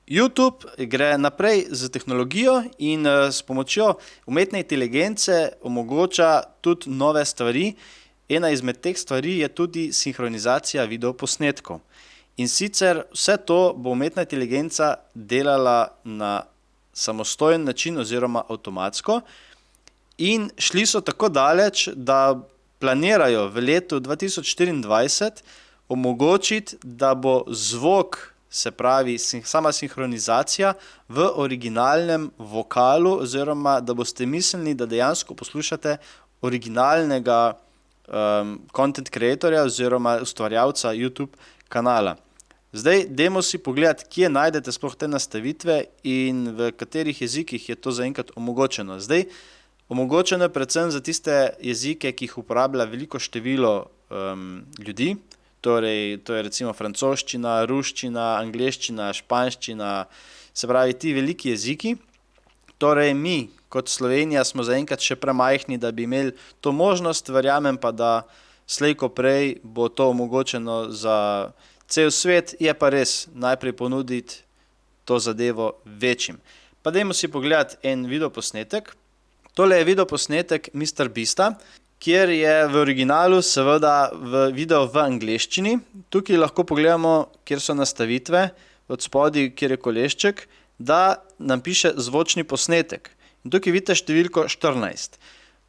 YouTube gre naprej z tehnologijo in s pomočjo umetne inteligence omogoča tudi nove stvari. Ena izmed teh stvari je tudi sinhronizacija videoposnetkov. In sicer vse to bo umetna inteligenca delala na samostojen način oziroma avtomatsko. In šli so tako daleč, da planirajo v letu 2024 omogočiti, da bo zvok, se pravi sama sinhronizacija, v originalnem vokalu oziroma da boste mislili, da dejansko poslušate originalnega content creatorja oziroma ustvarjalca YouTube kanala. Zdaj, dajmo si pogledati, kje najdete sploh te nastavitve in v katerih jezikih je to zaenkrat omogočeno. Zdaj, omogočeno je predvsem za tiste jezike, ki jih uporablja veliko število ljudi, torej to je recimo francoščina, ruščina, angleščina, španščina, se pravi ti veliki jeziki. Torej mi kot Slovenija smo zaenkrat še premajhni, da bi imeli to možnost, verjamem pa, da slej ko prej bo to omogočeno za cel svet, je pa res najprej ponuditi to zadevo večjim. Pa dajmo si pogledati en videoposnetek. Tole je videoposnetek MrBeasta, kjer je v originalu seveda video v angleščini. Tukaj lahko pogledamo, kjer so nastavitve, od spodaj, kjer je kolešček, da nam piše zvočni posnetek. In tukaj vidite številko 14.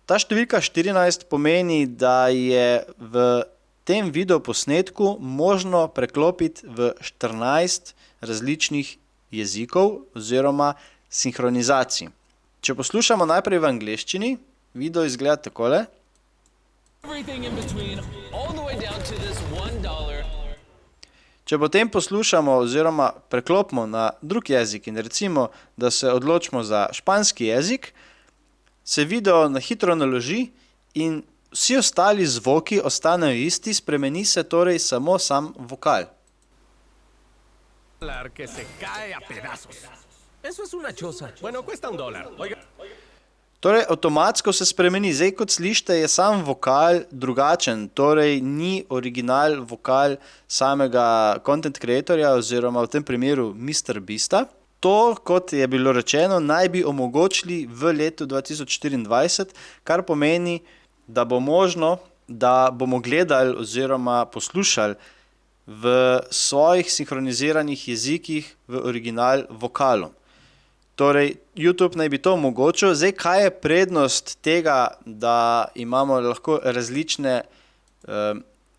Ta številka 14 pomeni, da je v tem videoposnetku možno preklopiti v 14 različnih jezikov oziroma sinhronizacij. Če poslušamo najprej v angleščini, video izgleda takole. Če potem poslušamo oziroma preklopimo na drug jezik in recimo, da se odločimo za španski jezik, se video na hitro naloži in vsi ostali zvoki ostanejo isti, spremeni se torej samo sam vokal. Que se cae a pedazos. Eso es una choza. Bueno, cuesta $1. Oiga. Torej, avtomatsko se spremeni. Zdaj, kot slišite, je sam vokal drugačen, torej ni original vokal samega content creatorja oziroma v tem primeru MrBeasta. To, kot je bilo rečeno, naj bi omogočili v letu 2024, kar pomeni, da bo možno, da bomo gledali oziroma poslušali v svojih sinhroniziranih jezikih v original vokalu. Torej, YouTube naj bi to omogočil. Zdaj, kaj je prednost tega, da imamo lahko različne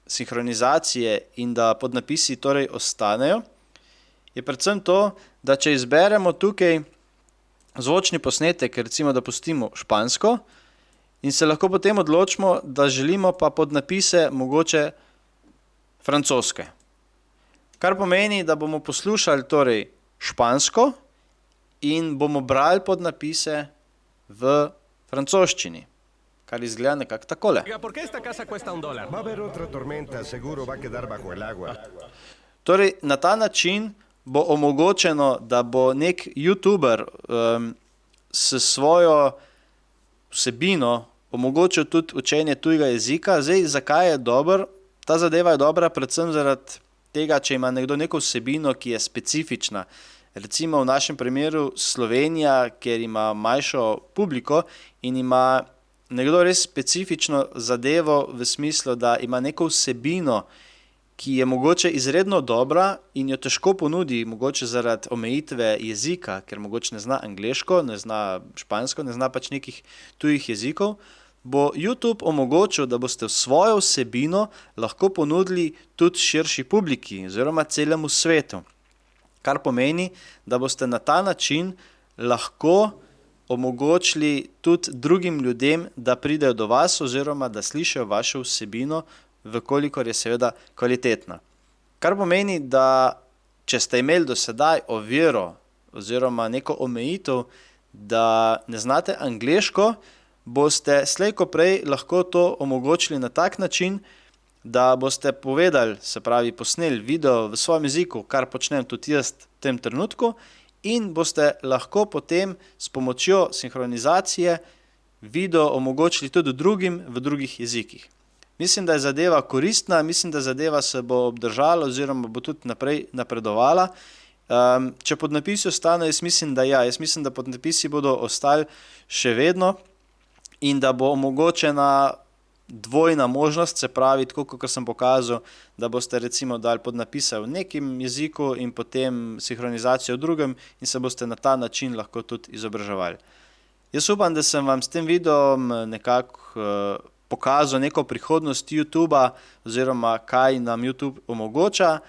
sinhronizacije in da podnapisi torej ostanejo, je predvsem to, da če izberemo tukaj zvočni posnetek, recimo, da pustimo špansko, in se lahko potem odločimo, da želimo pa podnapise mogoče francoske. Kar pomeni, da bomo poslušali torej špansko in bomo brali podnapise v francoščini, kar izgleda nekako takole. ¿Por qué esta casa cuesta $1? Va a haber otra tormenta, seguro va a quedar bajo el agua. Torej, na ta način bo omogočeno, da bo nek YouTuber s svojo vsebino omogočil tudi učenje tujega jezika. Zdaj, zakaj je dober? Ta zadeva je dobra predvsem zaradi tega, če ima nekdo neko vsebino, ki je specifična. Recimo v našem primeru Slovenija, ker ima manjšo publiko in ima nekdo res specifično zadevo v smislu, da ima neko vsebino, ki je mogoče izredno dobra in jo težko ponudi, mogoče zaradi omejitve jezika, ker mogoče ne zna angleško, ne zna špansko, ne zna pač nekih tujih jezikov, bo YouTube omogočil, da boste svojo vsebino lahko ponudili tudi širši publiki oziroma celemu svetu. Kar pomeni, da boste na ta način lahko omogočili tudi drugim ljudem, da pridejo do vas oziroma da slišijo vašo vsebino, vkolikor je seveda kvalitetna. Kar pomeni, da če ste imeli do sedaj oviro oziroma neko omejitev, da ne znate angleško, boste slej ko prej lahko to omogočili na tak način, da boste povedali, se pravi posneli video v svojem jeziku, kar počnem tudi jaz v tem trenutku, in boste lahko potem s pomočjo sinhronizacije video omogočili tudi drugim v drugih jezikih. Mislim, da je zadeva koristna, mislim, da zadeva se bo obdržala oziroma bo tudi naprej napredovala Če podnapisi ostanejo, jaz mislim, da ja. Jaz mislim, da podnapisi bodo ostali še vedno in da bo omogočena dvojna možnost, se pravi, tako kot sem pokazal, da boste recimo dali podnapise v nekem jeziku in potem sinhronizacijo v drugem in se boste na ta način lahko tudi izobraževali. Jaz upam, da sem vam s tem videom nekako pokazal neko prihodnost YouTubea oziroma kaj nam YouTube omogoča.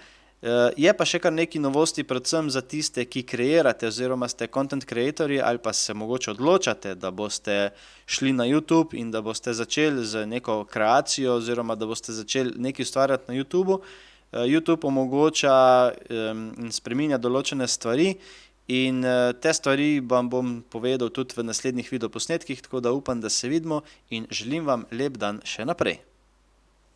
Je pa še kar nekaj novosti, predvsem za tiste, ki kreirate oziroma ste content creatorji ali pa se mogoče odločate, da boste šli na YouTube in da boste začeli z neko kreacijo oziroma da boste začeli nekaj ustvarjati na YouTubeu. YouTube omogoča in spreminja določene stvari in te stvari vam bom povedal tudi v naslednjih videoposnetkih, tako da upam, da se vidimo in želim vam lep dan še naprej.